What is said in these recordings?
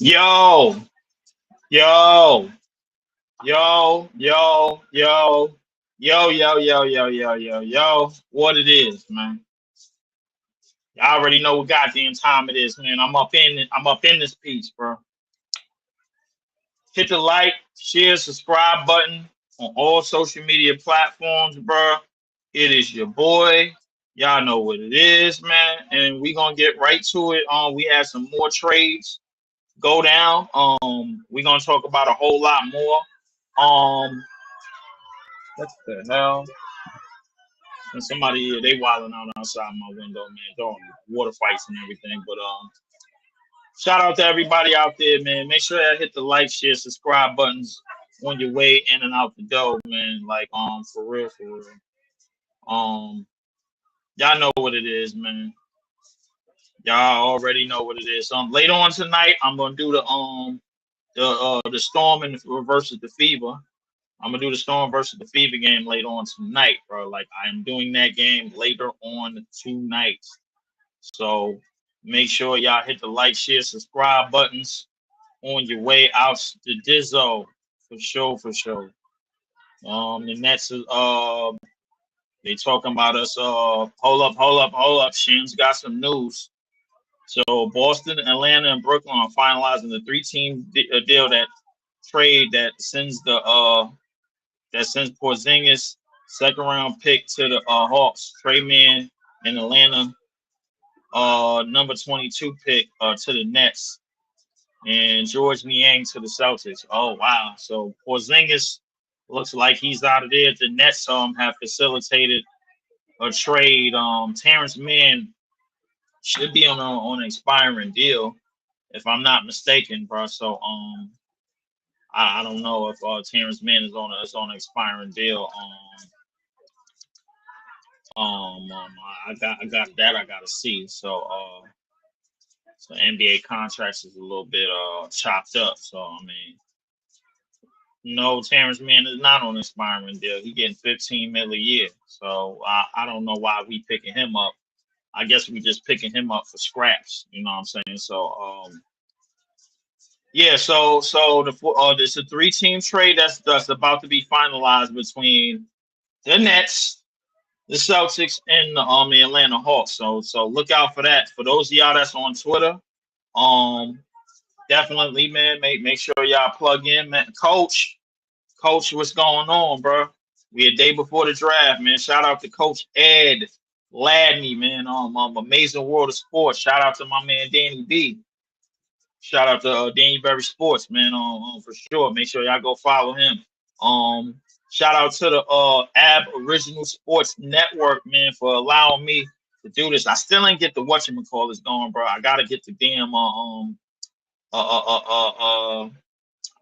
Yo, yo, yo, yo, yo, yo. What it is, man? Y'all already know what goddamn time it is, man. I'm up in this piece, bro. Hit the like, share, subscribe button on all social media platforms, bro. It is your boy. Y'all know what it is, man. And we gonna get right to it. We had some more trades go down. We're gonna talk about a whole lot more. Um, what the hell? And somebody they wilding out outside my window, man, throwing water fights and everything. But shout out to everybody out there, man. Make sure that hit the like, share, subscribe buttons on your way in and out the door, man. Like for real, for real. Um, y'all know what it is, man. Y'all already know what it is. Later on tonight, I'm gonna do the Storm and versus the Fever. I'm gonna do the Storm versus the Fever game later on tonight, bro. Like I am doing that game later on tonight. So make sure y'all hit the like, share, subscribe buttons on your way out to Dizzo for sure, for sure. The Nets they talking about us. Hold up. Shin's got some news. So Boston, Atlanta, and Brooklyn are finalizing the three-team deal that trade that sends Porzingis second round pick to the Hawks, Trey Man in Atlanta, number 22 pick to the Nets, and George Niang to the Celtics. Oh wow! So Porzingis looks like he's out of there. The Nets have facilitated a trade. Terrence Mann should be on an expiring deal, if I'm not mistaken, bro. So I don't know if Terrence Mann is on an expiring deal. I got that I gotta see. So NBA contracts is a little bit chopped up. So I mean, no, Terrence Mann is not on an expiring deal. He getting 15 mil a year. So I don't know why we picking him up. I guess we just picking him up for scraps. You know what I'm saying? So yeah. So there's a three-team trade that's about to be finalized between the Nets, the Celtics, and the Atlanta Hawks. So look out for that. For those of y'all that's on Twitter, um, definitely, man, make sure y'all plug in, man. Coach, what's going on, bro? We a day before the draft, man. Shout out to Coach Ed Ladney, man. Amazing World of Sports. Shout out to my man Danny B. Shout out to Danny Berry Sports, man. For sure. Make sure y'all go follow him. Um, Shout out to the Ab Original Sports Network, man, for allowing me to do this. I still ain't get the whatchamacallits going, bro. I gotta get the damn uh uh uh uh uh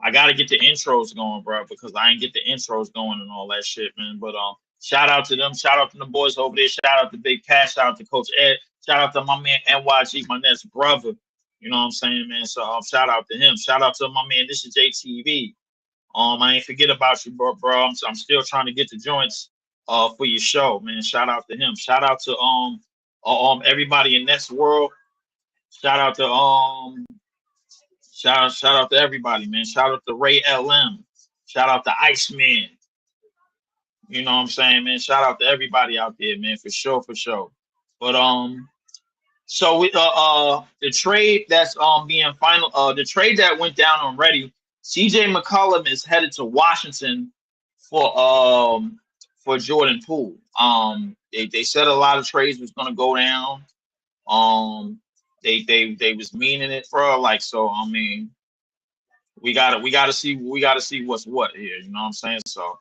I gotta get the intros going, bro, because I ain't get the intros going and all that shit, man. But shout out to them, shout out to the boys over there, shout out to Big Cash, shout out to Coach Ed, shout out to my man NYG, my next brother. You know what I'm saying, man? So shout out to him. Shout out to my man. This is JTV. I ain't forget about you, bro. I'm still trying to get the joints for your show, man. Shout out to him. Shout out to everybody in Nets world. Shout out to shout out to everybody, man. Shout out to Ray LM. Shout out to Iceman. You know what I'm saying, man. Shout out to everybody out there, man, for sure, for sure. But so we the trade that's being final the trade that went down already. CJ McCollum is headed to Washington for Jordan Poole. They said a lot of trades was gonna go down. Um they was meaning it for like so I mean we gotta see what's what here, you know what I'm saying? So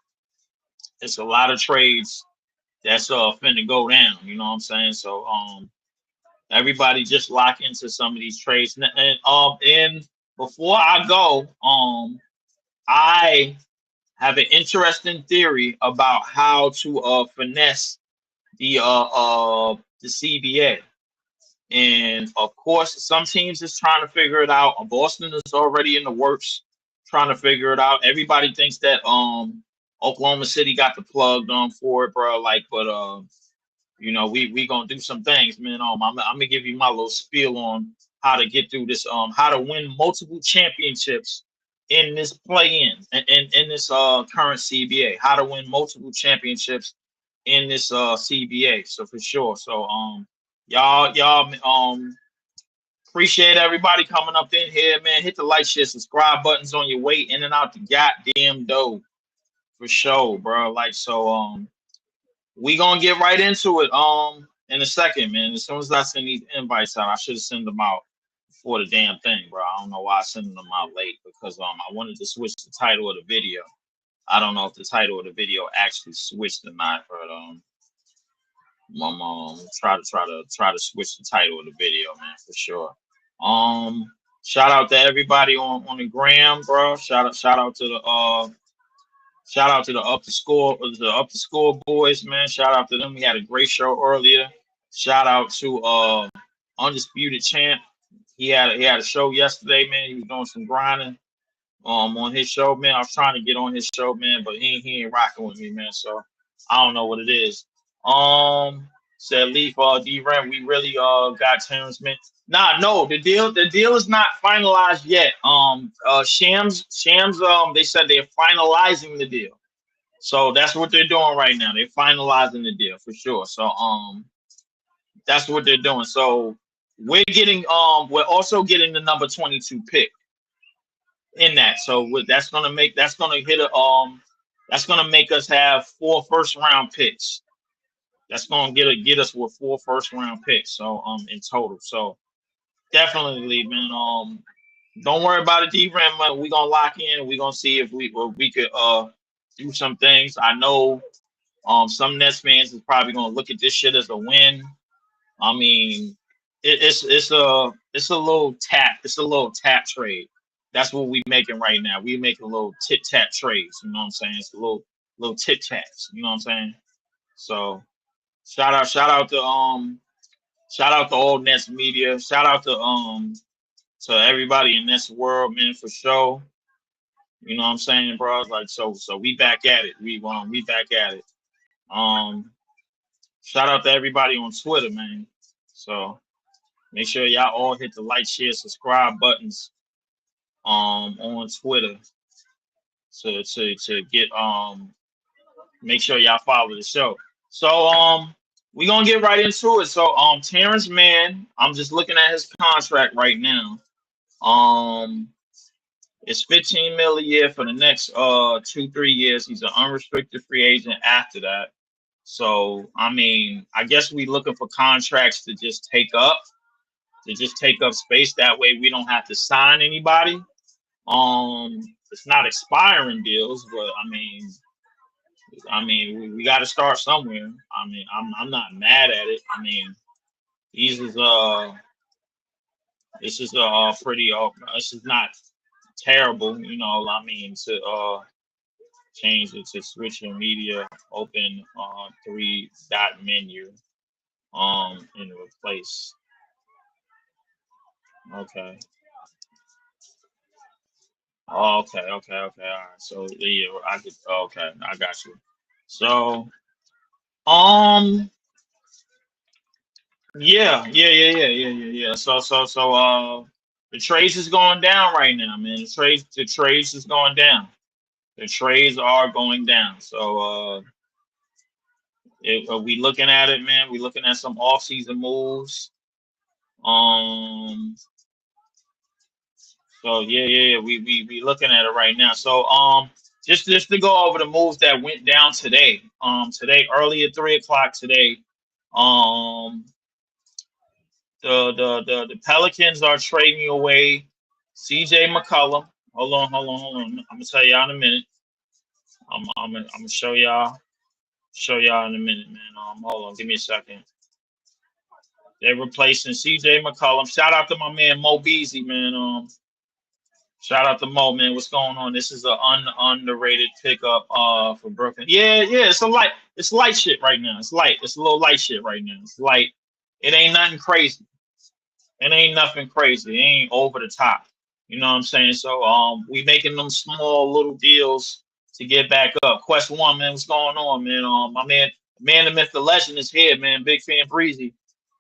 it's a lot of trades that's finna go down, you know what I'm saying? So everybody just lock into some of these trades. And before I go, I have an interesting theory about how to finesse the CBA. And of course, some teams is trying to figure it out. Boston is already in the works trying to figure it out. Everybody thinks that Oklahoma City got the plug for it, bro. Like, but you know, we gonna do some things, man. I'm gonna give you my little spiel on how to get through this, how to win multiple championships in this in this current CBA, how to win multiple championships in this CBA. So for sure. So y'all appreciate everybody coming up in here, man. Hit the like, share, subscribe buttons on your way in and out the goddamn door. For sure, bro. Like, so we gonna get right into it in a second, man. As soon as I send these invites out, I should have sent them out before the damn thing, bro. I don't know why I sent them out late, because I wanted to switch the title of the video. I don't know if the title of the video actually switched or not, but try to switch the title of the video, man, for sure. Shout out to everybody on the gram, bro. Shout out to the up the score boys, man. Shout out to them. We had a great show earlier. Shout out to Undisputed Champ. He had a show yesterday, man. He was doing some grinding on his show, man. I was trying to get on his show, man, but he ain't rocking with me, man. So I don't know what it is. Said Leaf D-Ram, we really got Terrence, man. Nah, no, the deal is not finalized yet. Shams, they said they're finalizing the deal. So that's what they're doing right now. They're finalizing the deal for sure. So that's what they're doing. So we're also getting the number 22 pick in that. So that's gonna make us have 4 first-round picks. That's gonna get us with 4 first-round picks. So in total. So definitely, man. Don't worry about it, D-Ram. We're gonna lock in. We're gonna see if we could do some things. I know some Nets fans is probably gonna look at this shit as a win. I mean, it's a little tap. It's a little tap trade. That's what we making right now. We making little tit tat trades. You know what I'm saying? It's a little tit tats. You know what I'm saying? So shout out to all Nets media. Shout out to everybody in this world, man, for sure. You know what I'm saying, bro? Like, so we back at it. We back at it. Shout out to everybody on Twitter, man. So make sure y'all all hit the like, share, subscribe buttons on Twitter to get make sure y'all follow the show. So we gonna get right into it. So Terrence Mann, I'm just looking at his contract right now. It's $15 million a year for the next 2-3 years. He's an unrestricted free agent after that. So I mean, I guess we looking for contracts to just take up space. That way we don't have to sign anybody. It's not expiring deals, but I mean we got to start somewhere. I mean, I'm not mad at it. I mean, this is pretty this is not terrible, you know. I mean, to change it to switch your media, open 3-dot menu and replace. Okay. Okay. All right. So yeah, I could. Okay, I got you. So um, yeah. So the trades is going down right now, man. The trades is going down. The trades are going down. So are we looking at it, man? We looking at some off-season moves. So yeah. We looking at it right now. So just to go over the moves that went down today. Today early at 3 o'clock today. Um, the Pelicans are trading away CJ McCollum. Hold on. I'm gonna tell y'all in a minute. I'm gonna show y'all in a minute, man. Hold on, give me a second. They're replacing CJ McCollum. Shout out to my man Mo Beasley, man. Shout out to Mo, man. What's going on? This is an underrated pickup for Brooklyn. Yeah. It's light shit right now. It's light. It's a little light shit right now. It's light. It ain't nothing crazy. It ain't nothing crazy. It ain't over the top. You know what I'm saying? So we making them small little deals to get back up. Quest one, man. What's going on, man? My man, the myth, the legend is here, man. Big fan Breezy.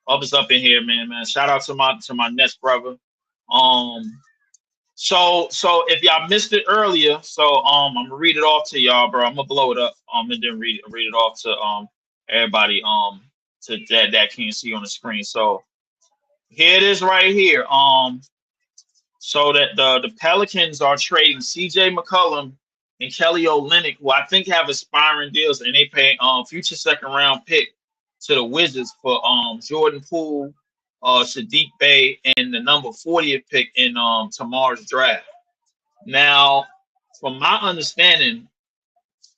Up is up in here, man. Shout out to my Nets brother. Um, so if y'all missed it earlier, so I'm gonna read it off to y'all, bro. I'm gonna blow it up, and then read it off to everybody, to that can see on the screen. So here it is right here. So that the Pelicans are trading C.J. McCollum and Kelly Olynyk, who I think have expiring deals, and they pay future second round pick to the Wizards for Jordan Poole, Sadiq Bey, and the number 40th pick in tomorrow's draft. Now, from my understanding,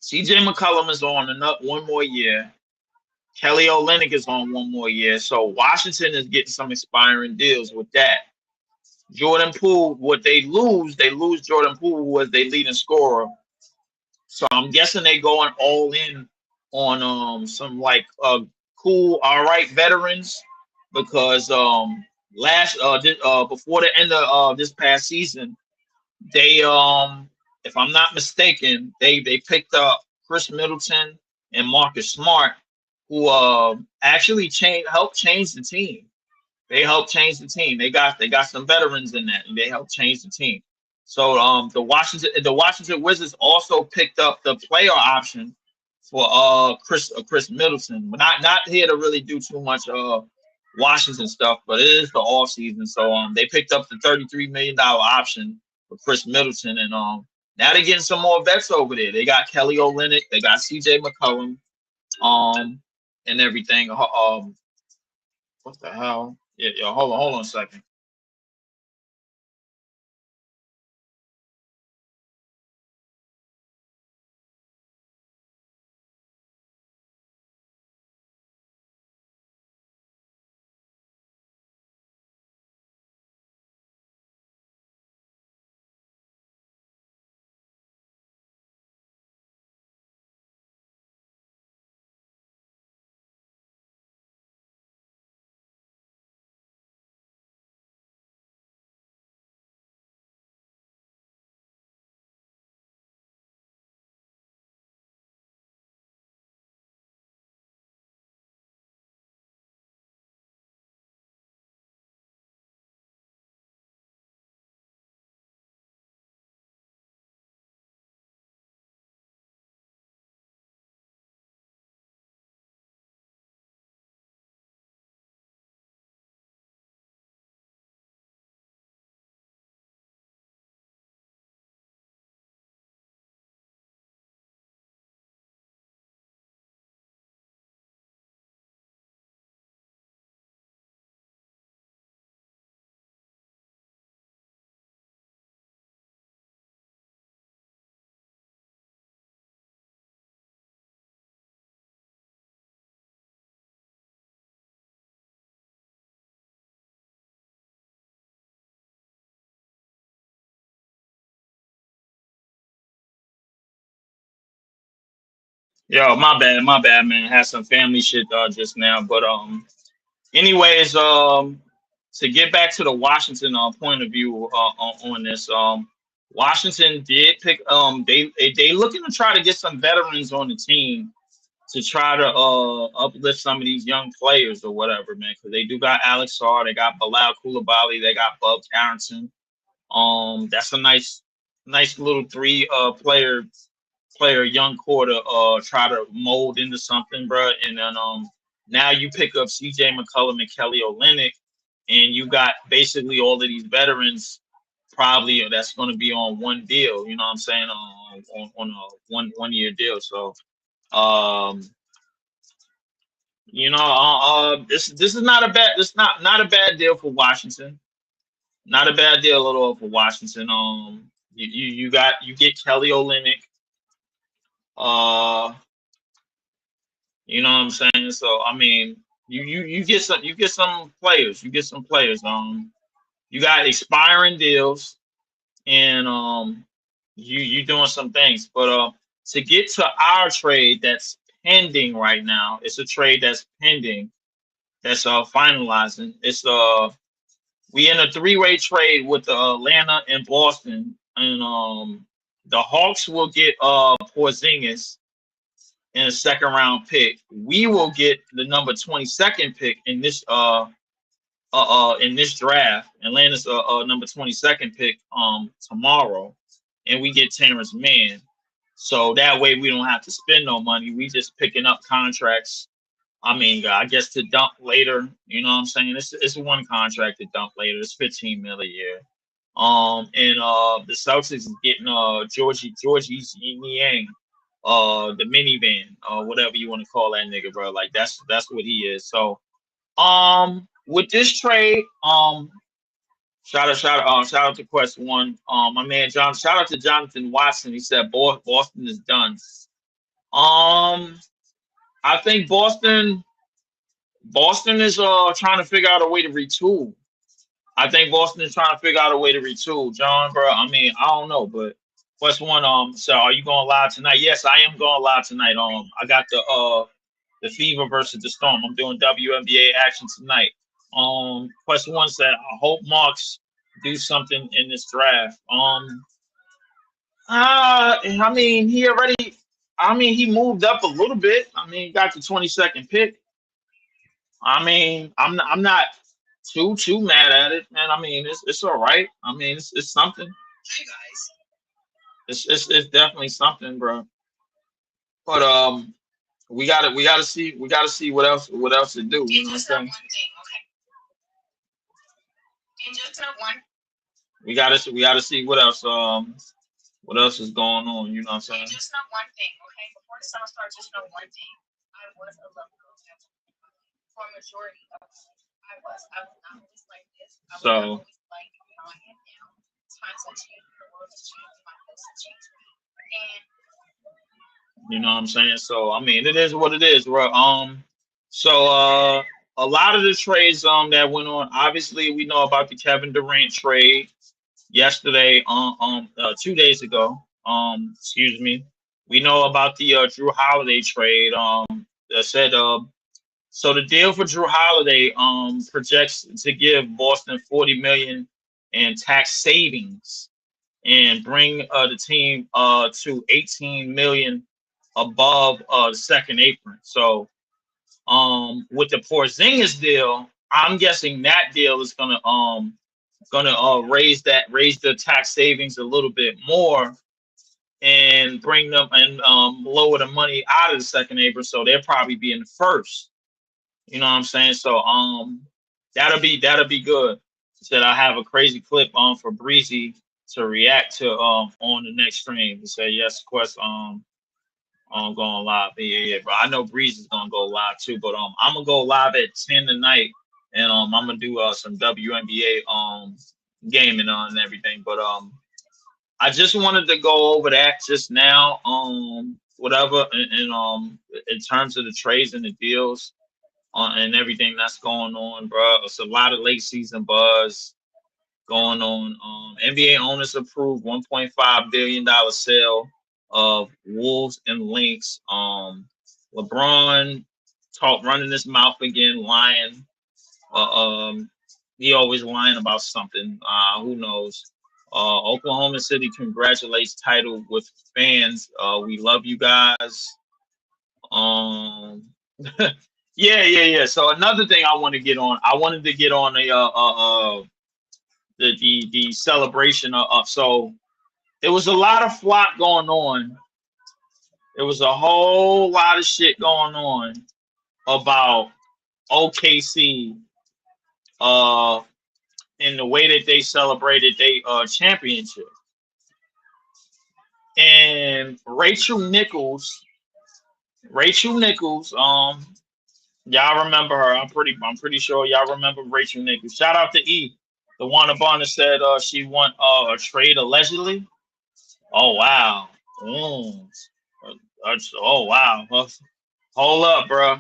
C.J. McCollum is on another one more year. Kelly Olynyk is on one more year. So Washington is getting some expiring deals with that. Jordan Poole, what they lose Jordan Poole, who was their leading scorer. So I'm guessing they going all in on some like cool, all right veterans, because before the end of this past season, they if I'm not mistaken, they picked up Chris Middleton and Marcus Smart, who actually helped change the team. They helped change the team. They got some veterans in that, and they helped change the team. So the Washington Wizards also picked up the player option for Chris Middleton. But not here to really do too much Washington stuff, but it is the off season. So they picked up the $33 million option for Chris Middleton, and now they're getting some more vets over there. They got Kelly Olynyk, they got C.J. McCollum, and everything. What the hell? Yeah, yeah. Hold on a second. Yo, my bad, man. Had some family shit just now, but anyways, to get back to the Washington point of view on this, Washington did pick they looking to try to get some veterans on the team to try to uplift some of these young players or whatever, man, because they do got Alex Sarr, they got Bilal Coulibaly, they got Bub Carrington. That's a nice little three player young core to try to mold into something, bro. And then now you pick up C.J. McCollum and Kelly Olynyk, and you got basically all of these veterans probably that's going to be on one deal. You know what I'm saying? On a one year deal. So um, this is not a bad not a bad deal for Washington. Not a bad deal at all for Washington. You get Kelly Olynyk. Uh, You know what I'm saying? So I mean, you get some players. You get some players. You got expiring deals, and you doing some things. But to get to our trade that's pending right now, it's a trade that's pending. That's finalizing. It's we in a three-way trade with Atlanta and Boston, and the Hawks will get Porzingis in a second round pick. We will get the number 22nd pick in this in this draft. Atlanta's number 22nd pick tomorrow, and we get Terrence Mann. So that way we don't have to spend no money. We just picking up contracts. I mean, I guess to dump later. You know what I'm saying? It's one contract to dump later. It's 15 mil a year. And the Celtics is getting Georgie Niang, the minivan, whatever you want to call that nigga, bro. Like that's what he is. So with this trade, shout out to Quest One. My man John, shout out to Jonathan Watson. He said Boston is done. Um, I think Boston is trying to figure out a way to retool. I think Boston is trying to figure out a way to retool. John, bro. I mean, I don't know, but Quest One. So are you going live tonight? Yes, I am going live tonight. I got the Fever versus the Storm. I'm doing WNBA action tonight. Quest One said, I hope Marks do something in this draft. I mean, he moved up a little bit. I mean, got the 22nd pick. I mean, I'm not too mad at it, man. I mean, it's all right. I mean, it's something. It's definitely something, bro. But we gotta see what else to do. You know what I'm saying? We gotta see what else is going on. You know what I'm saying? So you know what I'm saying? So I mean, it is what it is, bro. So a lot of the trades that went on. Obviously, we know about the Kevin Durant trade yesterday. 2 days ago. Excuse me. We know about the Drew Holiday trade. That said so the deal for Drew Holiday projects to give Boston 40 million in tax savings and bring the team to 18 million above the second apron. So with the Porzingis deal, I'm guessing that deal is gonna raise the tax savings a little bit more and bring them and lower the money out of the second apron, so they'll probably be in the first. You know what I'm saying? So that'll be good. Said I have a crazy clip for Breezy to react to on the next stream. He said yes, Quest going live. Yeah, bro. I know Breeze is gonna go live too, but I'm gonna go live at 10 tonight, and I'm gonna do some WNBA gaming on and everything. But I just wanted to go over that just now. Whatever, and in terms of the trades and the deals and everything that's going on, bro. It's a lot of late season buzz going on. NBA owners approved $1.5 billion sale of Wolves and Lynx. LeBron talk running his mouth again, lying. He always lying about something. Who knows? Oklahoma City congratulates title with fans. We love you guys. Um, yeah. So another thing I want to get on. I wanted to get on the celebration of. So there was a lot of flop going on. There was a whole lot of shit going on about OKC uh in the way that they celebrated their championship. And Rachel Nichols, y'all remember her. I'm pretty sure y'all remember Rachel Nichols. Shout out to E, the one upon that said she won a trade allegedly. Oh wow. Mm. Oh wow. Hold up, bro.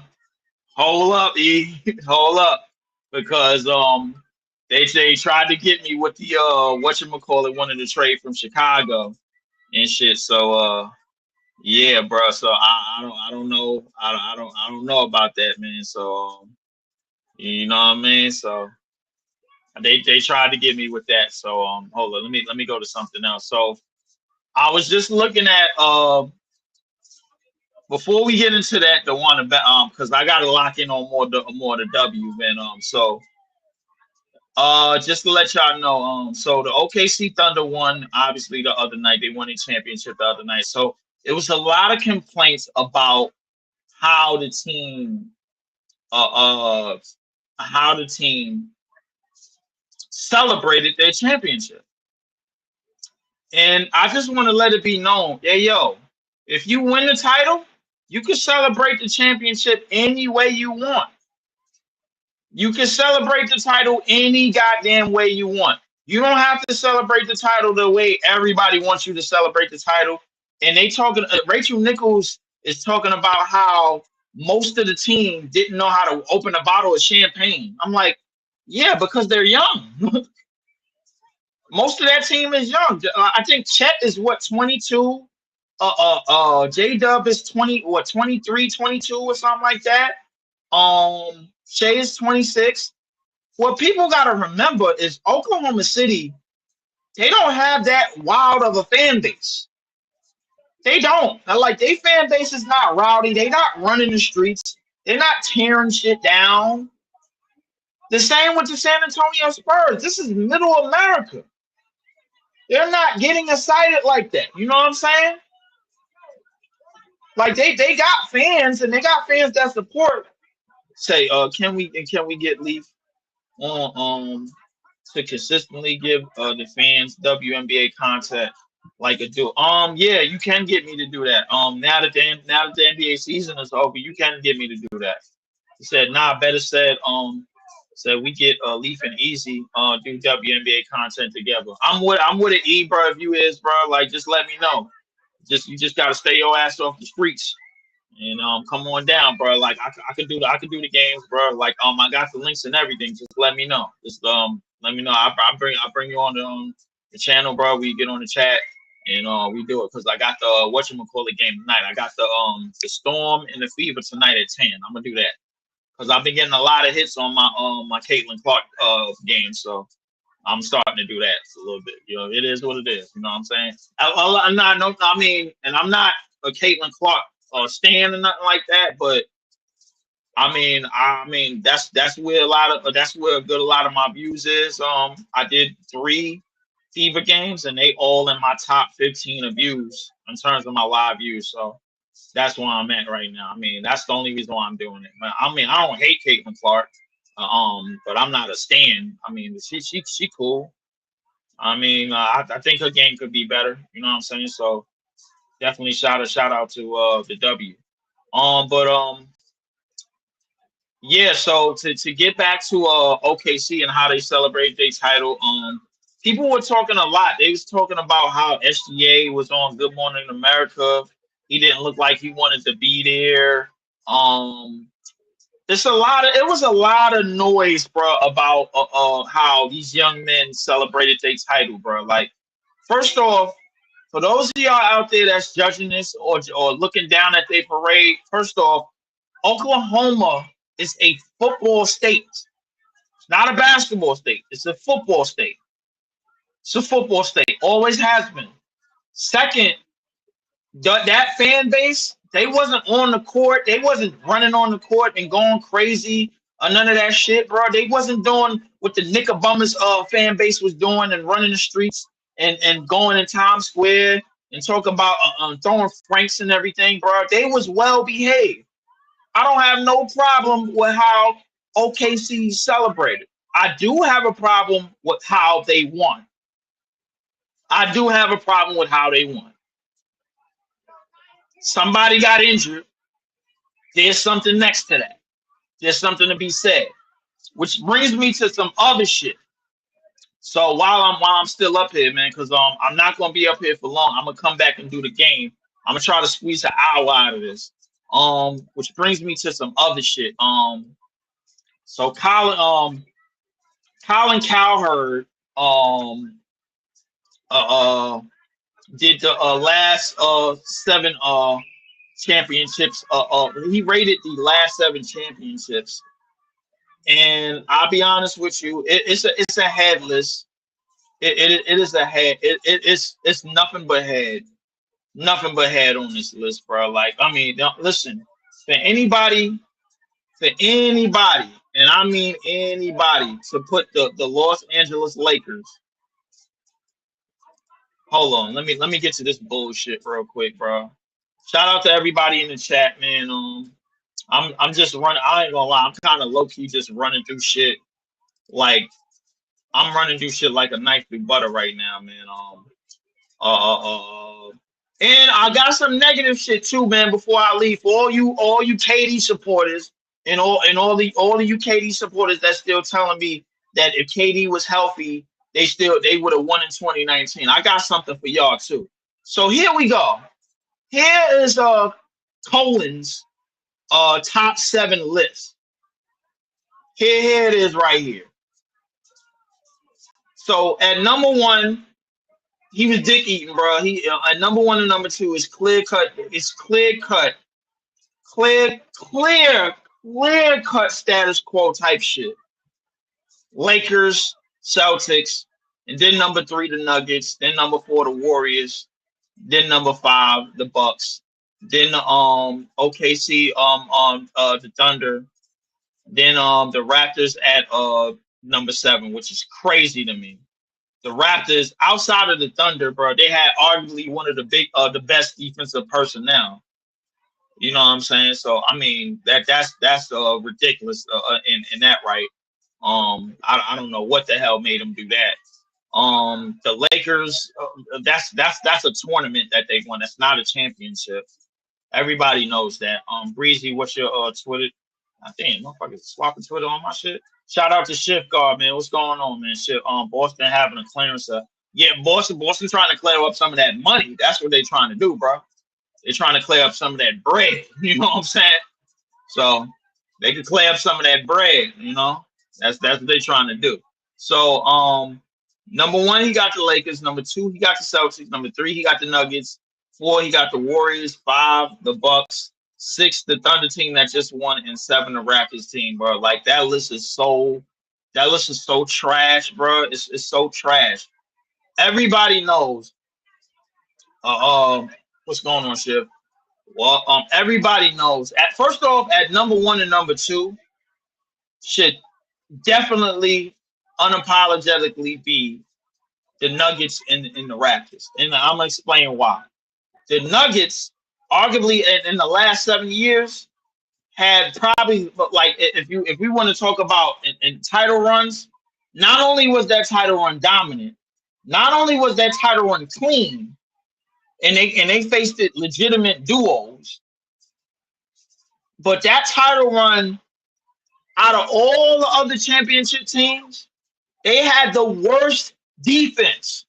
Hold up, E. Hold up. Because they tried to get me with the whatchamacallit, wanted to trade from Chicago and shit. So yeah, bro. So I don't know. I don't know about that, man. So you know what I mean? So they tried to get me with that. So hold on, let me go to something else. So I was just looking at before we get into that, the one about because I gotta lock in on more the W, man. So Just to let y'all know, so the OKC Thunder won obviously the other night. They won a championship the other night. So it was a lot of complaints about how the team, uh, uh how the team celebrated their championship. And I just want to let it be known, hey yo, if you win the title, you can celebrate the championship any way you want. You can celebrate the title any goddamn way you want. You don't have to celebrate the title the way everybody wants you to celebrate the title. And they talking. Rachel Nichols is talking about how most of the team didn't know how to open a bottle of champagne. I'm like, yeah, because they're young. Most of that team is young. I think Chet is what 22. J Dub is 20 or 23, 22 or something like that. Shea is 26. What people got to remember is Oklahoma City, they don't have that wild of a fan base. They don't. Like, their fan base is not rowdy. They not running the streets. They're not tearing shit down. The same with the San Antonio Spurs. This is middle America. They're not getting excited like that. You know what I'm saying? Like, they got fans, and they got fans that support. Say, can we get Leaf on to consistently give the fans WNBA content like a do? Yeah, you can get me to do that. Now that the NBA season is over, you can get me to do that. He said, nah, better said we get Leaf and Easy do WNBA content together. I'm with it, E, bro. If you is, bro, like, just let me know. You just gotta stay your ass off the streets and come on down, bro. Like, I could do the games, bro. Like, I got the links and everything. Just let me know. Just let me know. I bring you on the channel, bro. We get on the chat and we do it, because I got the whatchamacallit game tonight. I got the Storm and the Fever tonight at 10. I'm gonna do that because I've been getting a lot of hits on my Caitlin Clark game, so I'm starting to do that a little bit. You know, it is what it is. You know what I'm saying? I'm not. No, I mean, and I'm not a Caitlin Clark stan or nothing like that. But I mean, that's where a lot of my views is. I did 3 Fever games, and they all in my top 15 of views in terms of my live views. So that's where I'm at right now. I mean, that's the only reason why I'm doing it. But I mean, I don't hate Caitlin Clark. But I'm not a stan. I mean, she cool. I mean, I think her game could be better. You know what I'm saying? So definitely shout out to the W. But yeah. So to get back to OKC and how they celebrate their title, people were talking a lot. They was talking about how SGA was on Good Morning America. He didn't look like he wanted to be there. It was a lot of noise, bro, about how these young men celebrated their title, bro. Like, first off, for those of y'all out there that's judging this or looking down at their parade, first off, Oklahoma is a football state. It's not a basketball state. It's a football state. It's a football state. Always has been. Second, that fan base, they wasn't on the court. They wasn't running on the court and going crazy or none of that shit, bro. They wasn't doing what the Knickerbombers fan base was doing and running the streets and going in Times Square and talking about throwing franks and everything, bro. They was well behaved. I don't have no problem with how OKC celebrated. I do have a problem with how they won. I do have a problem with how they won. Somebody got injured. There's something next to that. There's something to be said, which brings me to some other shit. So while I'm still up here, man, because I'm not gonna be up here for long. I'm gonna come back and do the game. I'm gonna try to squeeze an hour out of this. Which brings me to some other shit. So Colin Cowherd did the last 7 championships. He rated the last 7 championships, and I'll be honest with you, it's a headless. It is a head. It's nothing but head, nothing but head on this list, bro. Like, I mean, listen, for anybody, and I mean anybody, to put the Los Angeles Lakers. Hold on, let me get to this bullshit real quick, bro. Shout out to everybody in the chat, man. I'm just running. I ain't gonna lie, I'm kind of low key just running through shit. Like I'm running through shit like a knife through butter right now, man. Uh, uh, uh, and I got some negative shit too, man. Before I leave, for all you KD supporters, and all the you KD supporters that's still telling me that if KD was healthy, they would have won in 2019. I got something for y'all too. So here we go. Here is Colin's top 7 list. Here it is right here. So at number 1, he was dick eating, bro. He at number 1 and number 2 is clear cut. It's clear cut, clear cut status quo type shit. Lakers, Celtics, and then number 3 the Nuggets, then number 4 the Warriors, then number 5 the Bucks, then OKC the Thunder, then the Raptors at number 7, which is crazy to me. The Raptors, outside of the Thunder, bro, they had arguably one of the best defensive personnel. You know what I'm saying? So I mean that's ridiculous in that right. I don't know what the hell made them do that. The Lakers, that's a tournament that they won. That's not a championship. Everybody knows that. Breezy, what's your Twitter? Damn, motherfuckers swapping Twitter on my shit. Shout out to Shift Guard, man. What's going on, man? Shit, Boston having a clearance. Yeah, Boston trying to clear up some of that money. That's what they're trying to do, bro. They're trying to clear up some of that bread. You know what I'm saying? So they can clear up some of that bread. You know, that's what they're trying to do. So number 1, he got the Lakers. Number 2, he got the Celtics. Number 3, he got the Nuggets. 4, he got the Warriors. 5, the Bucks. 6, the Thunder team that just won, and 7, the Raptors team, bro. Like that list is so trash, bro. It's so trash. Everybody knows. What's going on, Shiv? Well, everybody knows. First off, at number 1 and number 2 should definitely unapologetically be the Nuggets and the Raptors, and I'm gonna explain why. The Nuggets, arguably in the last 7 years, had probably, like, if we want to talk about in title runs, not only was that title run dominant, not only was that title run clean, and they faced it legitimate duos, but that title run, out of all the other championship teams, they had the worst defense.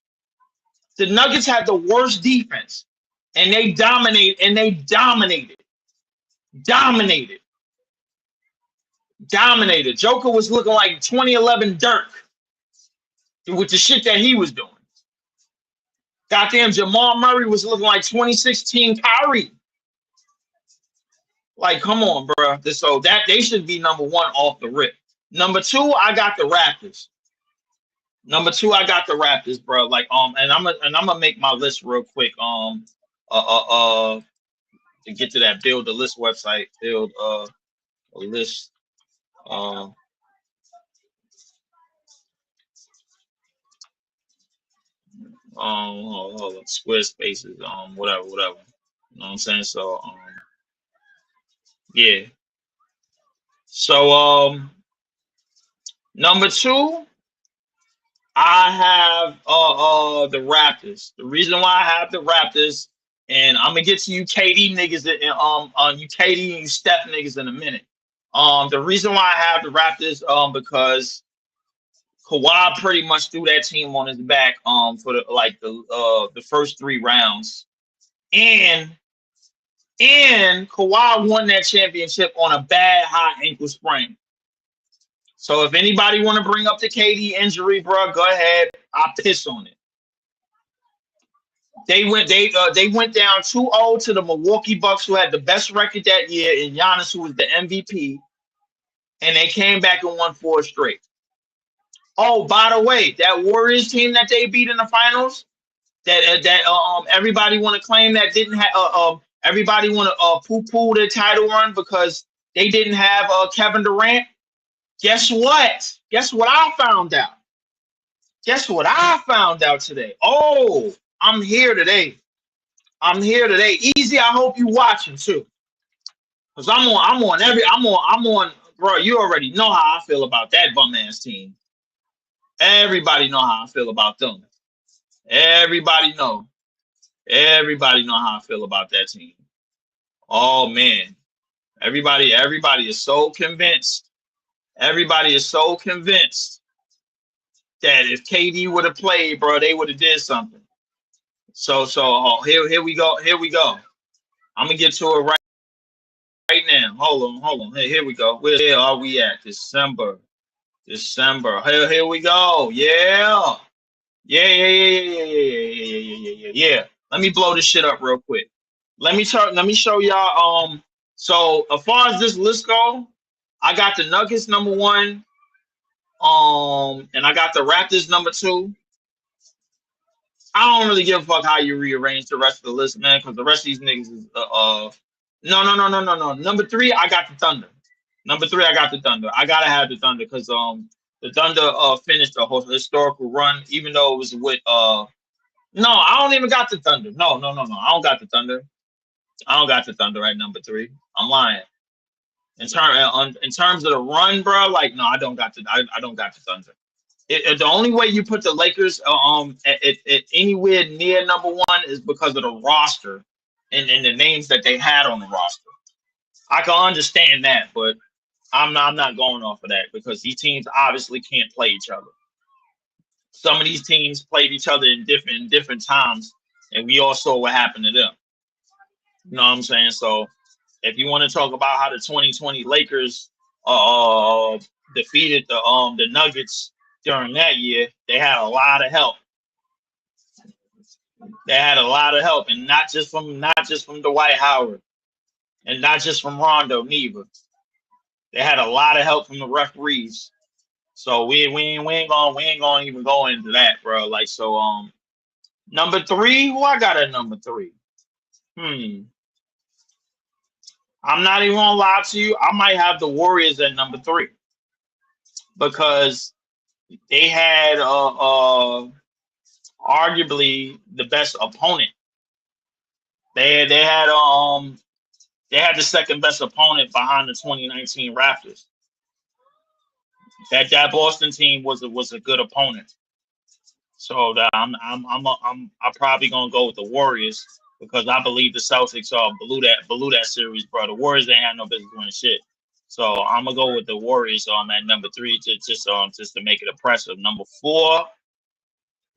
The Nuggets had the worst defense, and they dominated. Joker was looking like 2011 Dirk with the shit that he was doing. Goddamn, Jamal Murray was looking like 2016 Kyrie. Like, come on, bro. So that they should be number 1 off the rip. Number 2, I got the Raptors. Bro. Like, and I'm gonna make my list real quick. To get to that build the list website, build a list. Hold on, Squarespaces, whatever. You know what I'm saying? So, yeah. So, number 2, I have the Raptors. The reason why I have the Raptors, and I'm gonna get to you KD niggas and you KD and you Steph niggas in a minute. The reason why I have the Raptors, because Kawhi pretty much threw that team on his back for the first 3 rounds, and Kawhi won that championship on a bad high ankle sprain. So if anybody want to bring up the KD injury, bro, go ahead. I piss on it. They went down 2-0 to the Milwaukee Bucks, who had the best record that year, and Giannis, who was the MVP, and they came back and won 4 straight. Oh, by the way, that Warriors team that they beat in the finals, that everybody want to claim that didn't have everybody want to poo-poo their title run because they didn't have Kevin Durant. Guess what? Guess what I found out? Guess what I found out today? Oh, I'm here today. I'm here today. Easy, I hope you watching too. Cause I'm on, bro. You already know how I feel about that bum ass team. Everybody know how I feel about them. Everybody know. Everybody know how I feel about that team. Oh man. Everybody is so convinced. Everybody is so convinced that if KD would have played, bro, they would have did something. Here we go. Here we go. I'm gonna get to it right now. Hold on. Here we go. Where are we at? December. Here we go. Yeah. Yeah. Let me blow this shit up real quick. Let me show y'all. So as far as this list go, I got the Nuggets number one. And I got the Raptors number two. I don't really give a fuck how you rearrange the rest of the list, man, because the rest of these niggas is no. Number three, I got the Thunder. Number three, I got the Thunder. I gotta have the Thunder because the Thunder finished a whole historical run, even though it was with no, I don't even got the Thunder. No. I don't got the Thunder. I don't got the Thunder at number three. I'm lying. In terms of the run, bro, like no, I don't got the Thunder. The only way you put the Lakers at anywhere near number one is because of the roster and the names that they had on the roster. I can understand that, but I'm not going off of that because these teams obviously can't play each other. Some of these teams played each other in different times, and we all saw what happened to them. You know what I'm saying? So if you want to talk about how the 2020 Lakers defeated the Nuggets during that year, they had a lot of help. They had a lot of help, and not just from Dwight Howard, and not just from Rondo neither. They had a lot of help from the referees. So we ain't gonna even go into that, bro. Like so, number three, who I got at number three? Hmm. I'm not even gonna lie to you. I might have the Warriors at number three because they had arguably the best opponent. They had the second best opponent behind the 2019 Raptors. That Boston team was a good opponent. So that I'm probably gonna go with the Warriors because I believe the Celtics blew that series, bro. The Warriors ain't had no business winning shit. So I'm gonna go with the Warriors at number three just to make it impressive. Number four,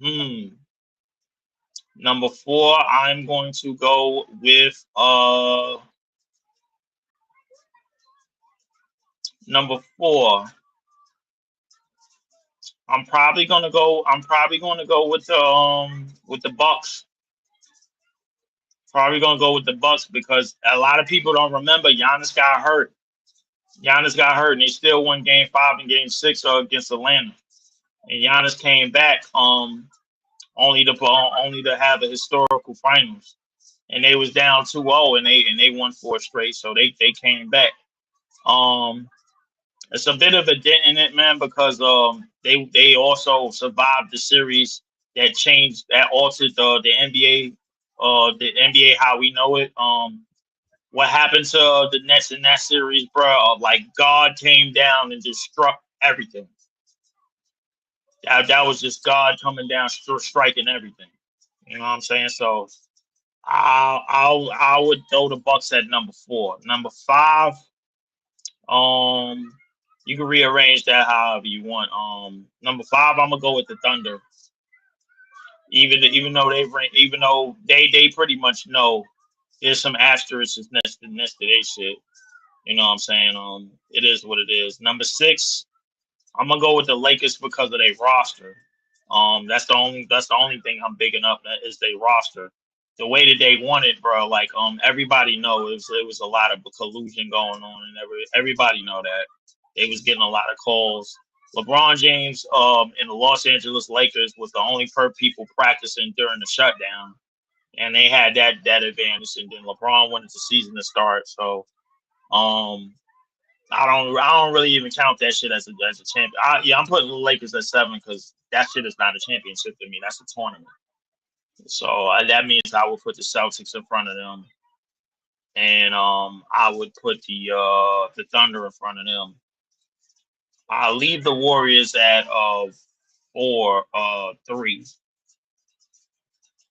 hmm. Number four, I'm going to go with number four. I'm probably gonna go with the Bucks. Probably gonna go with the Bucks because a lot of people don't remember Giannis got hurt. Giannis got hurt and they still won game five and game six against Atlanta. And Giannis came back only to have a historical finals. And they was down 2-0 and they won four straight. So they came back. Um it's a bit of a dent in it, man, because they also survived the series that altered the NBA how we know it. What happened to the Nets in that series, bro? Like God came down and just struck everything. That was just God coming down, striking everything. You know what I'm saying? So I would throw the Bucks at number four. Number five, um, you can rearrange that however you want. Number five, I'm gonna go with the Thunder. Even though they pretty much know there's some asterisks next to their shit. You know what I'm saying? It is what it is. Number six, I'm gonna go with the Lakers because of their roster. That's the only thing I'm bigging up is their roster. The way that they won it, bro. Like everybody know it was a lot of collusion going on, and everybody know that they was getting a lot of calls. LeBron James in the Los Angeles Lakers was the only people practicing during the shutdown, and they had that advantage. And then LeBron wanted the season to start, so um I don't really even count that shit as a champion. I'm putting the Lakers at 7 because that shit is not a championship to me. That's a tournament. So that means I would put the Celtics in front of them, and I would put the Thunder in front of them. I'll leave the Warriors at 3,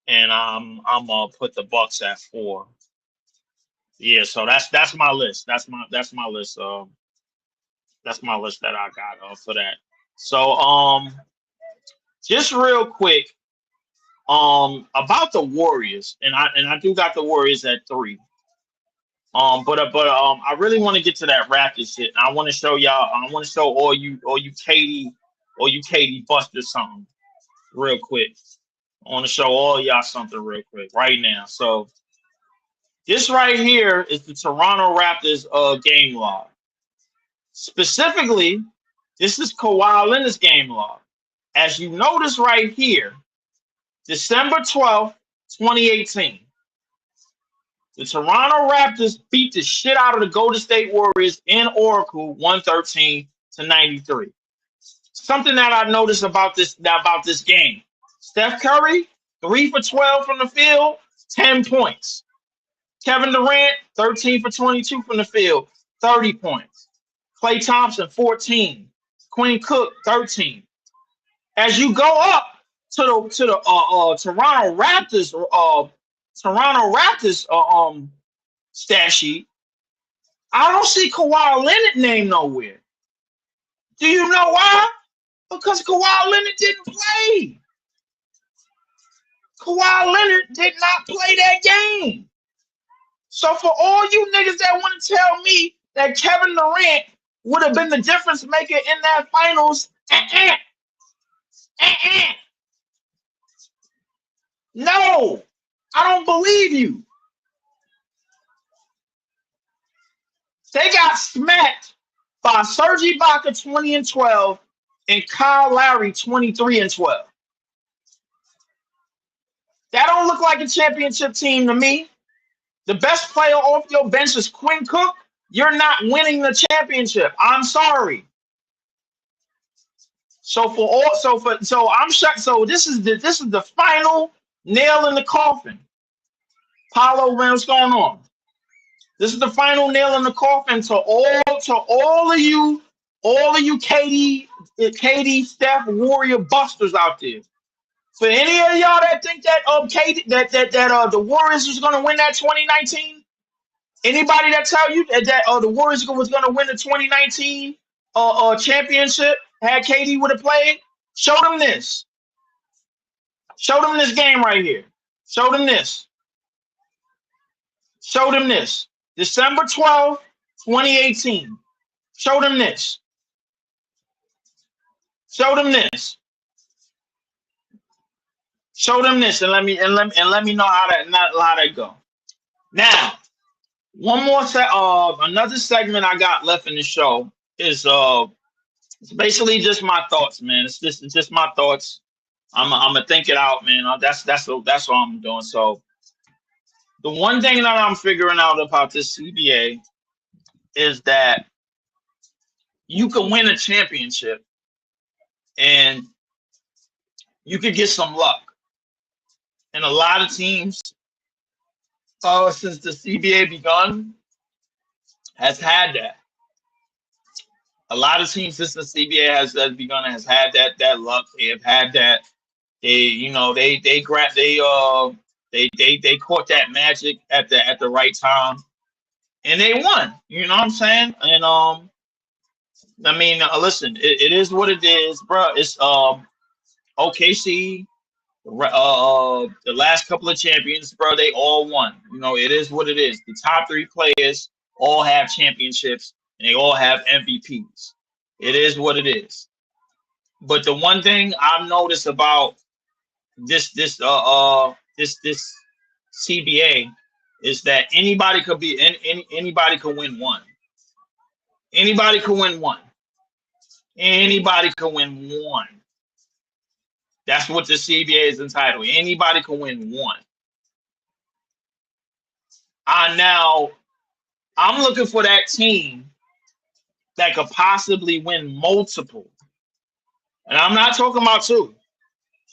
and I'm gonna put the Bucks at 4. Yeah, so that's my list. That's my list. That's my list that I got for that. So just real quick, about the Warriors, and I do got the Warriors at 3. But I really want to get to that Raptors shit. I want to show y'all. I want to show all you Katie busters something real quick. I want to show all y'all something real quick right now. So this right here is the Toronto Raptors game log. Specifically, this is Kawhi Leonard's game log. As you notice right here, December 12th, 2018. The Toronto Raptors beat the shit out of the Golden State Warriors in Oracle 113-93. Something that I noticed about this game. Steph Curry, 3 for 12 from the field, 10 points. Kevin Durant, 13 for 22 from the field, 30 points. Klay Thompson, 14. Quinn Cook, 13. As you go up to the Toronto Raptors stat sheet, I don't see Kawhi Leonard name nowhere. Do you know why? Because Kawhi Leonard didn't play. Kawhi Leonard did not play that game. So for all you niggas that want to tell me that Kevin Durant would have been the difference maker in that finals, no, I don't believe you. They got smacked by Serge Ibaka 20-12 and Kyle Lowry 23-12. That don't look like a championship team to me. The best player off your bench is Quinn Cook. You're not winning the championship. I'm sorry. So I'm shocked. So this is the final nail in the coffin. Paulo, what's going on? This is the final nail in the coffin to all of you Katie, Steph Warrior busters out there. For any of y'all that think that the Warriors was gonna win that 2019, anybody that tell you that the Warriors was gonna win the 2019 championship had KD would have played, show them this. Show them this game right here. Show them this. Show them this. December 12th, 2018. Show them this. Show them this. Show them this, and let me know how that go. Now, one more another segment I got left in the show is it's basically just my thoughts, man. It's just my thoughts. I'm gonna think it out, man. That's what I'm doing. So the one thing that I'm figuring out about this CBA is that you can win a championship and you could get some luck. And a lot of teams, since the CBA begun, has had that. A lot of teams since the CBA has begun has had that luck. They have had that. They caught that magic at the right time, and they won. You know what I'm saying? And I mean, listen, it is what it is, bro. It's OKC. The last couple of champions, bro, they all won. You know, it is what it is. The top 3 players all have championships and they all have MVPs. It is what it is. But the one thing I've noticed about this CBA is that anybody could win one. Anybody could win one. Anybody could win one. That's what the CBA is entitled. Anybody can win one. I'm looking for that team that could possibly win multiple. And I'm not talking about two.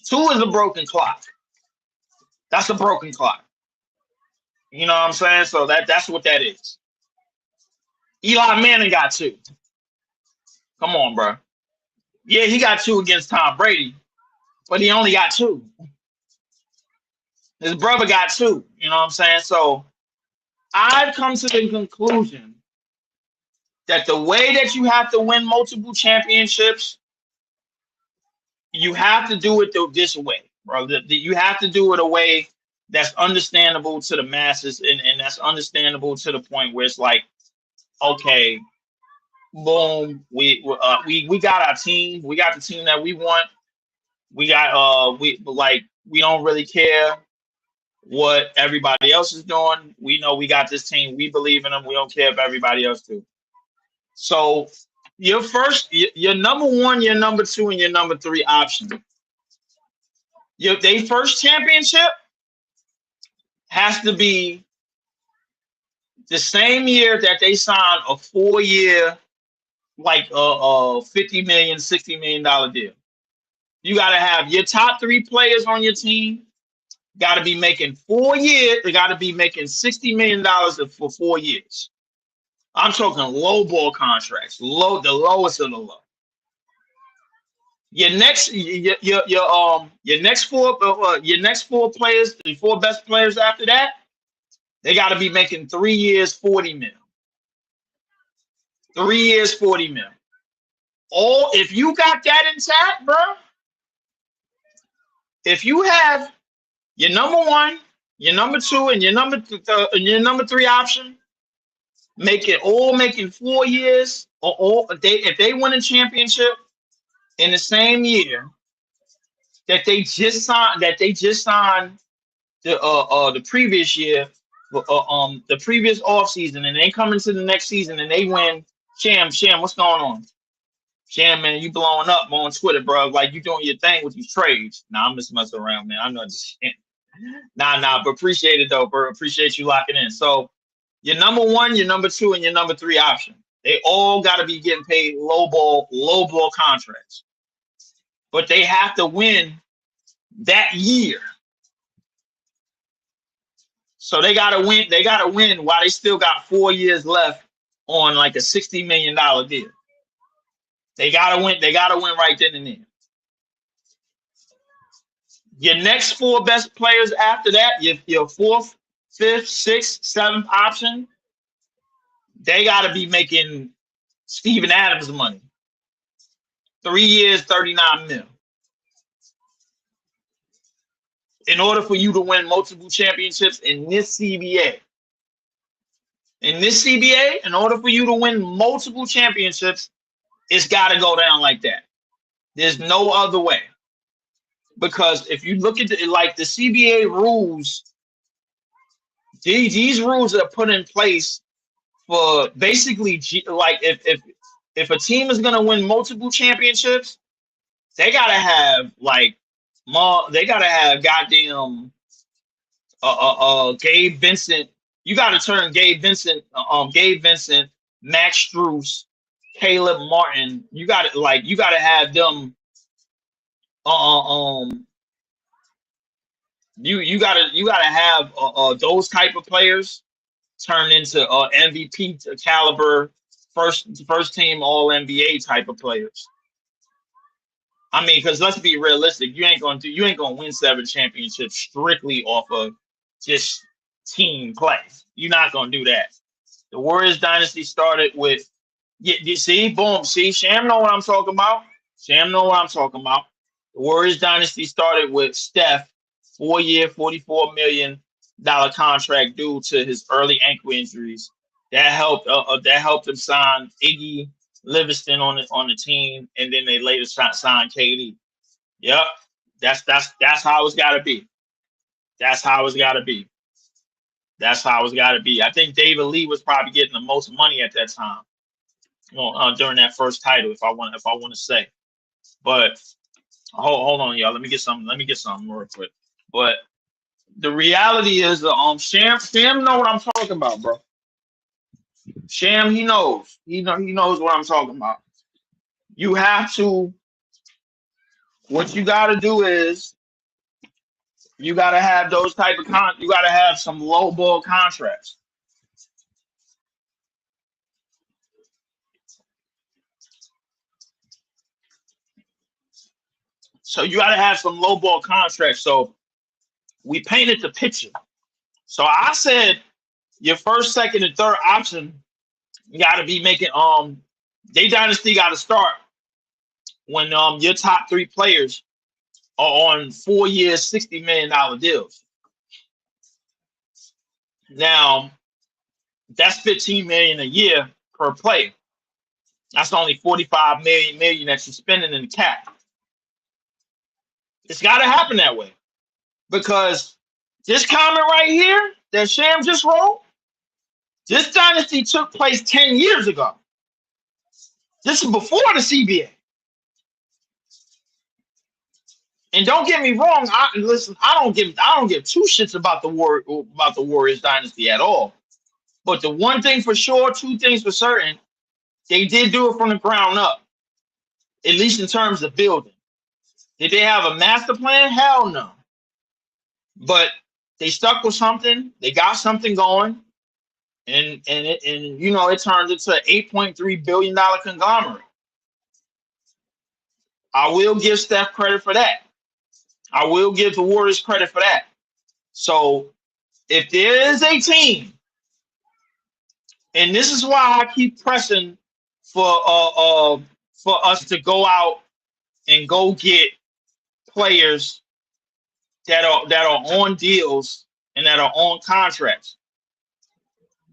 Two is a broken clock. That's a broken clock. You know what I'm saying? So that's what that is. Eli Manning got two. Come on, bro. Yeah, he got two against Tom Brady, but he only got two. His brother got two. You know what I'm saying? So I've come to the conclusion that the way that you have to win multiple championships, you have to do it this way, bro. You have to do it a way that's understandable to the masses, and that's understandable to the point where it's like, okay, boom, we got our team, we got the team that we want. We got we don't really care what everybody else is doing. We know we got this team. We believe in them. We don't care if everybody else do. So your number one, your number two, and your number three option. They first championship has to be the same year that they signed a 4-year, like $50 million, $60 million deal. You got to have your top three players on your team. Got to be making 4 years. They got to be making $60 million for 4 years. I'm talking low ball contracts, the lowest of the low. Your next four players, the four best players after that, they got to be making 3 years, 40 mil. 3 years, 40 mil. All if you got that intact, bro. If you have your number one, your number two, and your number three option, making 4 years, or if they win a championship in the same year that they just signed the previous year, the previous offseason, and they come into the next season and they win. Sham, what's going on? Sham, man, you blowing up on Twitter, bro. Like you doing your thing with these trades. Nah, I'm just messing around, man. I'm not just nah, but appreciate it though, bro. Appreciate you locking in. So your number one, your number two, and your number three option. They all got to be getting paid low ball contracts. But they have to win that year. So they gotta win. They gotta win while they still got 4 years left on like a $60 million deal. They gotta win. They gotta win right then and there. Your next four best players after that, your fourth, fifth, sixth, seventh option, they gotta be making Steven Adams money. 3 years, 39 mil. In order for you to win multiple championships in this CBA. In order for you to win multiple championships, it's got to go down like that. There's no other way. Because if you look at the CBA rules, these rules are put in place for basically like if a team is going to win multiple championships, they got to have goddamn Gabe Vincent. You got to turn Gabe Vincent, Max Strus, Caleb Martin. You got to have them. You gotta have those type of players turn into MVP caliber, first team All NBA type of players. I mean, because let's be realistic, you ain't gonna win 7 championships strictly off of just team play. You're not gonna do that. The Warriors dynasty started with Sham know what I'm talking about. The Warriors dynasty started with Steph, 4-year, $44 million contract due to his early ankle injuries. That helped him sign Iggy Livingston on the team, and then they later signed KD. Yep, that's how it's got to be. That's how it's got to be. I think David Lee was probably getting the most money at that time, during that first title, if I want to say. But hold on, y'all. Let me get something real quick. But the reality is, Sham know what I'm talking about, bro. Sham, he knows. He knows what I'm talking about. You have to. What you got to do is you got to have those type of You got to have some low ball contracts. So you got to have some low ball contracts. So we painted the picture. So I said your first, second, and third option, you got to be making they dynasty got to start when your top three players are on 4 years, $60 million deals. Now that's 15 million a year per player. That's only 45 million that you're spending in the cap. It's got to happen that way because this comment right here that Sham just wrote, this dynasty took place 10 years ago. This is before the CBA. And don't get me wrong. I don't give two shits about the Warriors dynasty at all. But the one thing for sure, two things for certain, they did do it from the ground up. At least in terms of building. Did they have a master plan? Hell no. But they stuck with something. They got something going, and it turned into an $8.3 billion conglomerate. I will give Steph credit for that. I will give the Warriors credit for that. So if there is a team, and this is why I keep pressing for us to go out and go get players that are on deals and that are on contracts.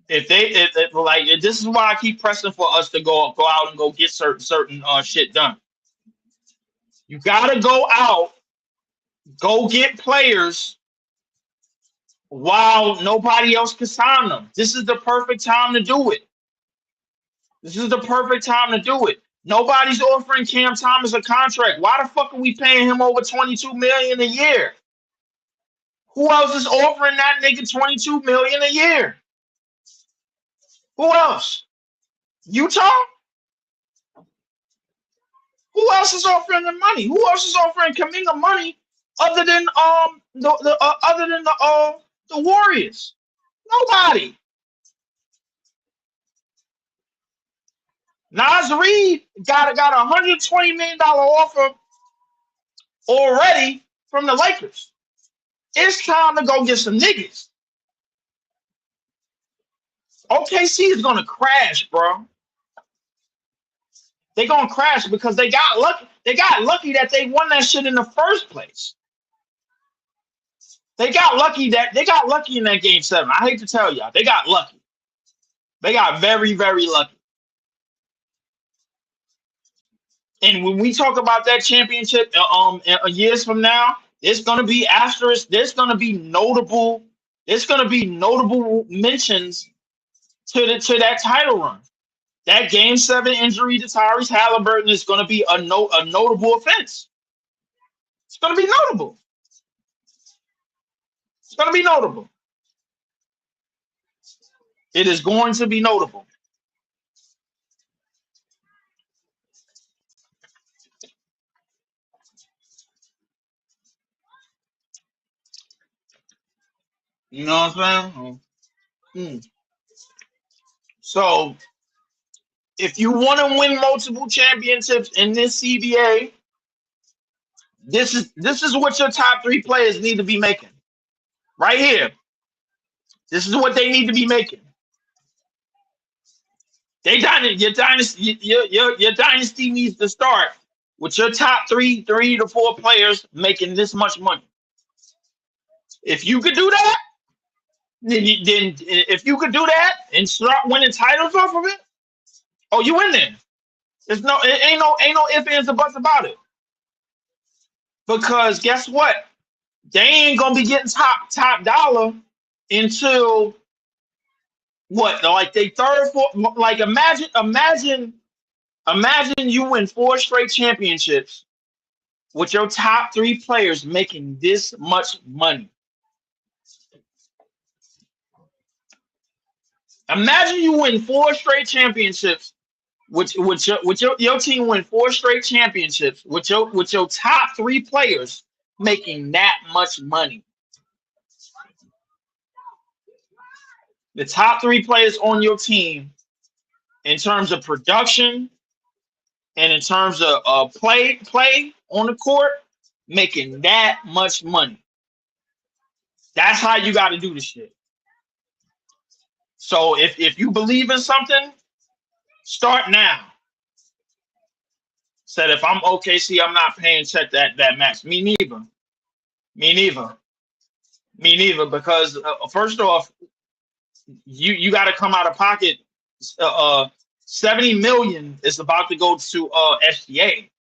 If this is why I keep pressing for us to go out and go get certain shit done. You gotta go out, go get players while nobody else can sign them. This is the perfect time to do it. This is the perfect time to do it. Nobody's offering Cam Thomas a contract. Why the fuck are we paying him over $22 million a year? Who else is offering that nigga $22 million a year? Who else? Utah? Who else is offering the money? Who else is offering Kaminga money other than the Warriors? Nobody. Nas Reed got a $120 million offer already from the Lakers. It's time to go get some niggas. OKC is gonna crash, bro. They're gonna crash because they got lucky. They got lucky that they won that shit in the first place. They got lucky in that game 7. I hate to tell y'all, they got lucky. They got very, very lucky. And when we talk about that championship, years from now, it's gonna be asterisk. There's gonna be notable mentions to that title run. That game 7 injury to Tyrese Halliburton is gonna be a notable offense. It's gonna be notable. It's gonna be notable. It is going to be notable. You know what I'm saying? So if you want to win multiple championships in this CBA, this is what your top 3 players need to be making. Right here. This is what they need to be making. Your dynasty needs to start with your top 3 to 4 players making this much money. If you could do that, then if you could do that and start winning titles off of it, oh, you in there. Ain't no ifs, ands, or buts about it. Because guess what? They ain't gonna be getting top dollar until what? Like they third, fourth. Like imagine you win 4 straight championships with your top 3 players making this much money. Imagine you win 4 straight championships your team win 4 straight championships with your top 3 players making that much money. The top 3 players on your team in terms of production and in terms of play on the court making that much money. That's how you got to do this shit. So if you believe in something, start now. Said if I'm OKC, I'm not paying check that max. Me neither. Me neither. Me neither. Because first off, you got to come out of pocket. Uh, 70 million is about to go to SGA,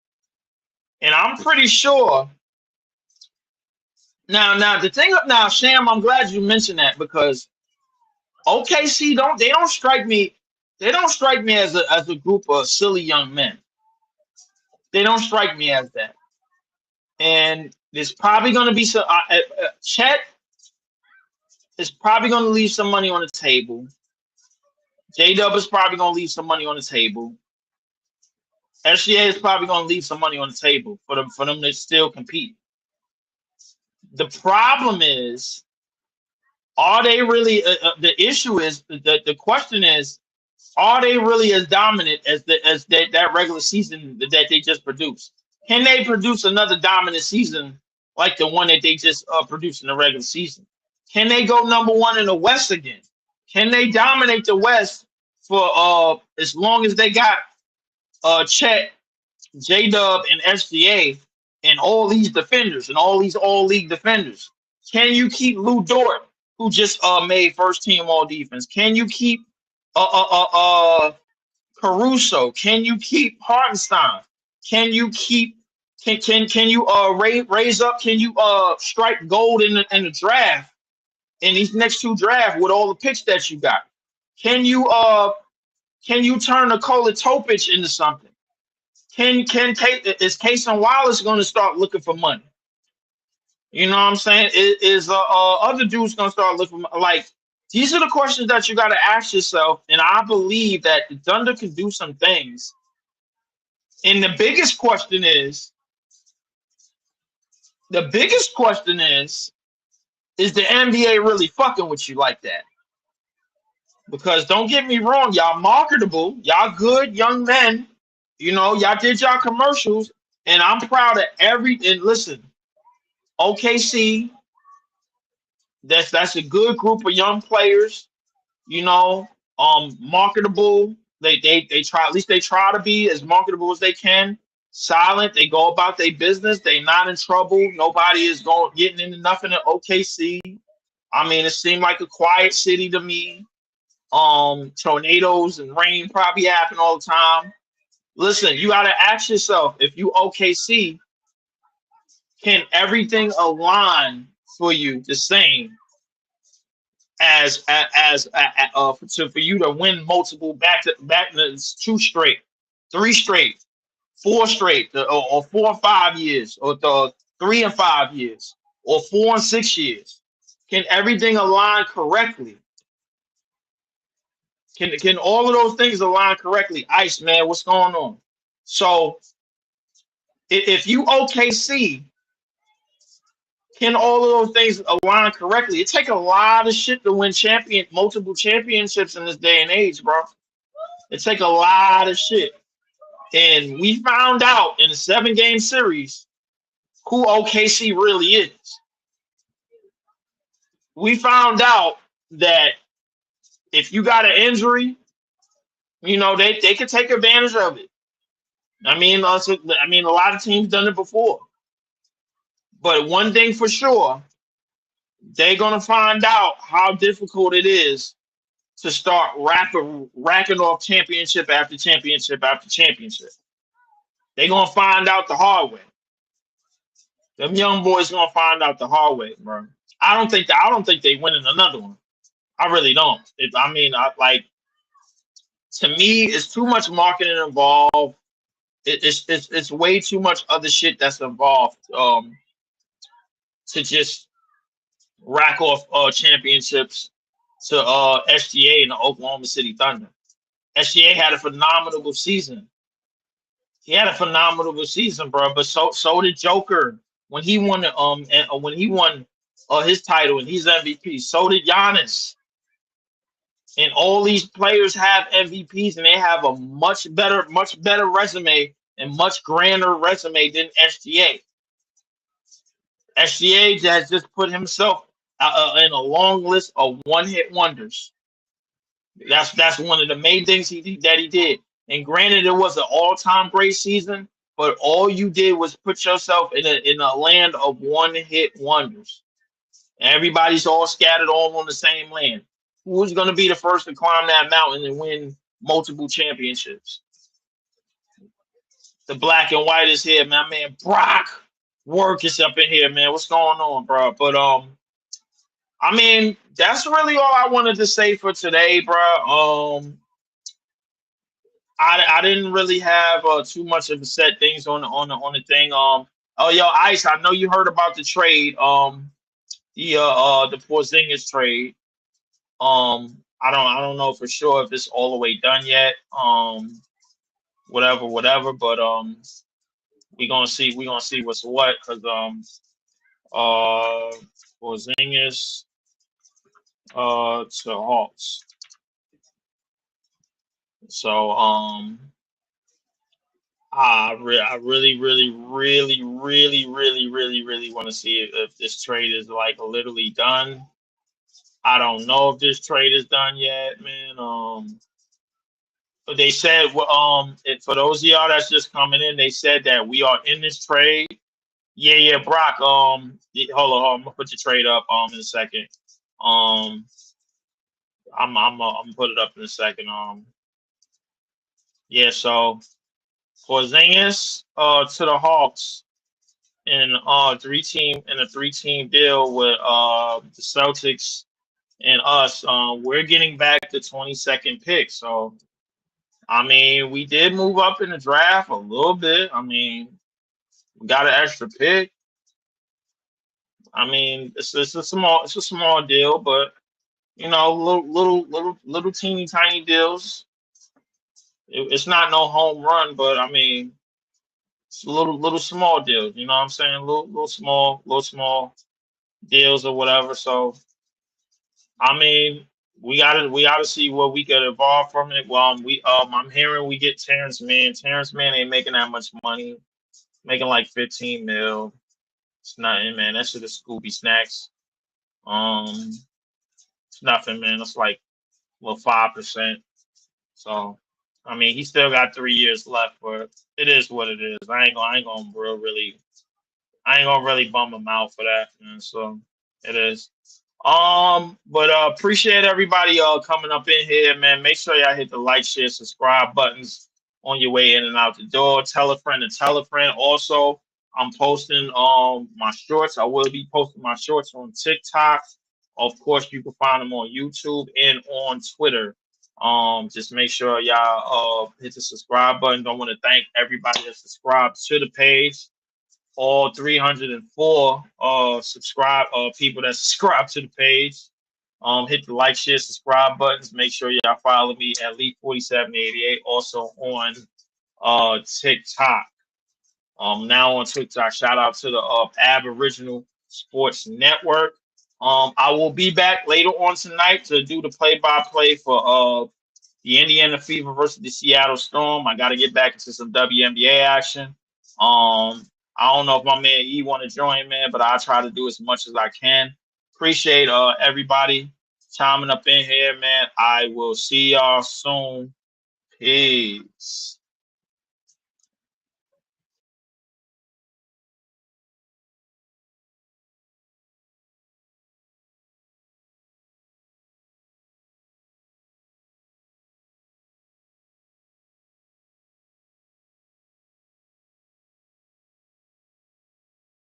and I'm pretty sure. Now the thing up now, Sham, I'm glad you mentioned that because OKC don't strike me. They don't strike me as a group of silly young men. They don't strike me as that. And there's probably going to be some. Chet is probably going to leave some money on the table. J Dub is probably going to leave some money on the table. SGA is probably going to leave some money on the table for them to still compete. The problem is, are they really? The issue is the question is, are they really as dominant as that regular season that they just produced? Can they produce another dominant season like the one that they just produced in the regular season? Can they go #1 in the West again? Can they dominate the West for as long as they got Chet, J Dub, and SGA and all these defenders and all these all league defenders? Can you keep Lou Dort, who just made first team all defense? Can you keep Caruso? Can you keep Hartenstein? Can you keep can you raise up? Can you strike gold in the draft in these next 2 drafts with all the picks that you got? Can you turn Nikola Topic into something? Is Case and Wallace going to start looking for money? You know what I'm saying? Is other dudes going to start looking for, like, these are the questions that you got to ask yourself, and I believe that the Thunder can do some things. And the biggest question is the NBA really fucking with you like that? Because don't get me wrong, y'all marketable, y'all good young men, you know, y'all did y'all commercials, and I'm proud of and listen, OKC, that's a good group of young players, you know, marketable. They try, at least they try to be as marketable as they can. Silent, they go about their business. They not in trouble. Nobody is getting into nothing at OKC. I mean, it seemed like a quiet city to me. Tornadoes and rain probably happen all the time. Listen, you got to ask yourself, if you OKC, can everything align for you the same for you to win multiple back 2 straight, 3 straight, 4 straight, or 4 and 5 years, or the 3 and 5 years, or 4 and 6 years? Can everything align correctly? Can all of those things align correctly? Ice, man, what's going on? So if you OKC, can all of those things align correctly? It take a lot of shit to win multiple championships in this day and age, bro. It take a lot of shit. And we found out in a 7-game series who OKC really is. We found out that if you got an injury, you know, they can take advantage of it. I mean, a lot of teams done it before. But one thing for sure, they're gonna find out how difficult it is to start racking off championship after championship after championship. They're gonna find out the hard way. Them young boys gonna find out the hard way, bro. I don't think they winning another one. I really don't. To me, it's too much marketing involved. It's way too much other shit that's involved to just rack off championships to SGA and the Oklahoma City Thunder. SGA had a phenomenal season. He had a phenomenal season, bro. But so did Joker when he won when he won his title and he's MVP. So did Giannis. And all these players have MVPs and they have a much better resume and much grander resume than SGA. SGA has just put himself in a long list of one-hit wonders. That's one of the main things that he did. And granted, it was an all-time great season, but all you did was put yourself in a land of one-hit wonders. Everybody's all scattered all on the same land. Who's going to be the first to climb that mountain and win multiple championships? The black and white is here, man. Man, Brock Work is up in here, man. What's going on, bro? But I mean, that's really all I wanted to say for today, bro. I didn't really have too much of a set things on the thing. Oh, yo, Ice, I know you heard about the trade. The Porzingis trade. I don't know for sure if it's all the way done yet. Whatever. But we gonna see what's what because Porzingis to Hawks. So I really want to see if this trade is like literally done. I don't know if this trade is done yet, man. But they said, well, for those of y'all that's just coming in, they said that we are in this trade. Yeah, Brock. Hold on, I'm gonna put your trade up in a second. Um, I'm gonna put it up in a second. Yeah. So Porzingis to the Hawks in a 3-team deal with the Celtics and us. We're getting back the 22nd pick. So I mean, we did move up in the draft a little bit. I mean, we got an extra pick. I mean, it's a small deal, but little teeny tiny deals. It's not no home run, but I mean, it's a little small deals. You know what I'm saying? Little small deals or whatever. So I mean, we gotta see what we could evolve from it. Well, I'm hearing we get Terrence Mann. Terrence Mann ain't making that much money, making like 15 mil. It's nothing, man. That's just Scooby snacks. Um, it's nothing, man. It's like well 5%. So I mean, he still got 3 years left, but it is what it is. I ain't gonna really bum him out for that, man. So it is. But appreciate everybody coming up in here, man. Make sure y'all hit the like, share, subscribe buttons on your way in and out the door. Tell a friend and tell a friend. Also, I'm posting my shorts. I will be posting my shorts on TikTok. Of course, you can find them on YouTube and on Twitter. Just make sure y'all hit the subscribe button. Don't want to thank everybody that subscribed to the page. All 304 subscribe people that subscribe to the page. Hit the like, share, subscribe buttons. Make sure y'all follow me at Lee4788. Also on TikTok. Now on TikTok. Shout out to the Aboriginal Sports Network. I will be back later on tonight to do the play-by-play for the Indiana Fever versus the Seattle Storm. I got to get back into some WNBA action. I don't know if my man E want to join, man, but I'll try to do as much as I can. Appreciate everybody chiming up in here, man. I will see y'all soon. Peace.